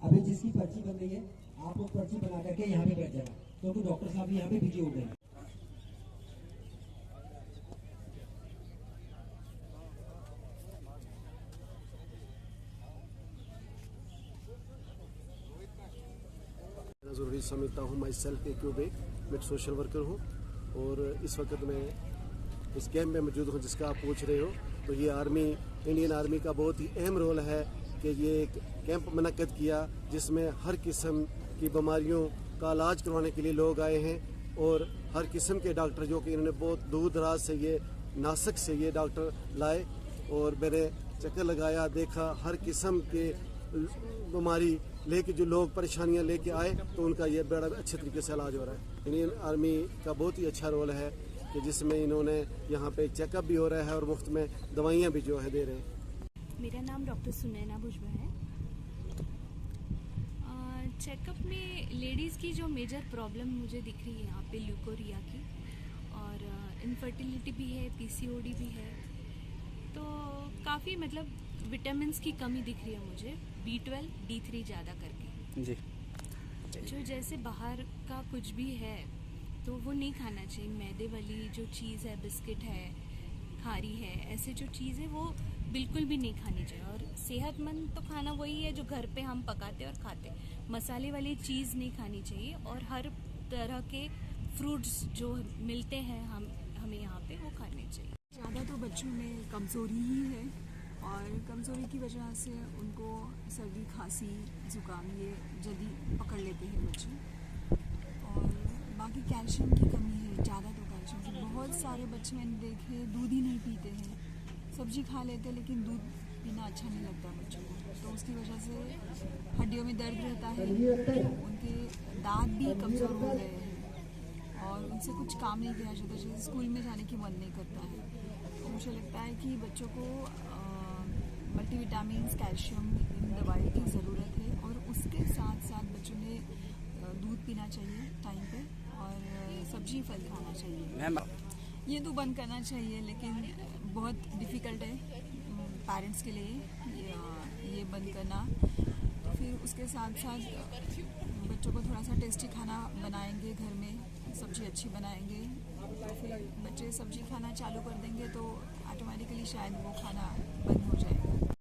अभी जिसकी पर्ची बन रही है आप लोग पर्ची बना करके यहाँ पे बैठ जाना, क्योंकि डॉक्टर साहब यहाँ पे बिजी हो गए। ज़रूरी समझता हूँ। माई सेल्फ ए क्यूबिक, मैं एक सोशल वर्कर हूँ और इस वक्त मैं इस कैंप में मौजूद हूँ जिसका आप पूछ रहे हो। तो ये आर्मी, इंडियन आर्मी का बहुत ही अहम रोल है कि ये एक कैंप मुनक्कद किया जिसमें हर किस्म की बीमारियों का इलाज करवाने के लिए लोग आए हैं और हर किस्म के डॉक्टर जो कि इन्होंने बहुत दूर दराज से ये नासिक से ये डॉक्टर लाए और मैंने चक्कर लगाया, देखा हर किस्म के बीमारी लेके जो लोग परेशानियां लेके आए तो उनका ये बड़ा अच्छे तरीके से इलाज हो रहा है। इंडियन आर्मी का बहुत ही अच्छा रोल है कि जिसमें इन्होंने यहाँ पे चेकअप भी हो रहा है और मुफ्त में दवाइयाँ भी जो है दे रहे हैं। मेरा नाम डॉक्टर सुनैना भुजबा है। चेकअप में लेडीज़ की जो मेजर प्रॉब्लम मुझे दिख रही है यहाँ पे ल्यूकोरिया की, और इनफर्टिलिटी भी है, पीसीओडी भी है, तो काफ़ी मतलब विटामिन्स की कमी दिख रही है मुझे, B12, D3 ज़्यादा करके जी। जो जैसे बाहर का कुछ भी है तो वो नहीं खाना चाहिए। मैदे वाली जो चीज़ है, बिस्किट है, खारी है, ऐसे जो चीज़ है वो बिल्कुल भी नहीं खानी चाहिए। और सेहतमंद तो खाना वही है जो घर पे हम पकाते और खाते, मसाले वाली चीज़ नहीं खानी चाहिए। और हर तरह के फ्रूट्स जो मिलते हैं हमें यहाँ पे वो खाने चाहिए। ज़्यादा तो बच्चों में कमज़ोरी ही है और कमज़ोरी की वजह से उनको सर्दी, खांसी, ज़ुकाम ये जल्दी पकड़ लेते हैं बच्चे। और बाकी कैल्शियम की कमी है, ज़्यादा तो कैल्शियम की। बहुत सारे बच्चे मैंने देखे दूध ही नहीं पीते हैं, सब्जी खा लेते हैं लेकिन दूध पीना अच्छा नहीं लगता बच्चों को, तो उसकी वजह से हड्डियों में दर्द रहता है, उनके दांत भी कमज़ोर हो गए हैं और उनसे कुछ काम नहीं किया जाता, जैसे स्कूल में जाने की मन नहीं करता है। तो मुझे लगता है कि बच्चों को मल्टीविटामिन, कैल्शियम, इन दवाई की ज़रूरत है और उसके साथ साथ बच्चों ने दूध पीना चाहिए टाइम पे और सब्जी फल खाना चाहिए। मैम ये तो बंद करना चाहिए लेकिन बहुत डिफ़िकल्ट है पेरेंट्स के लिए ये बंद करना। तो फिर उसके साथ साथ बच्चों को थोड़ा सा टेस्टी खाना बनाएंगे, घर में सब्जी अच्छी बनाएंगे, तो फिर बच्चे सब्जी खाना चालू कर देंगे तो ऑटोमेटिकली शायद वो खाना बंद हो जाएगा।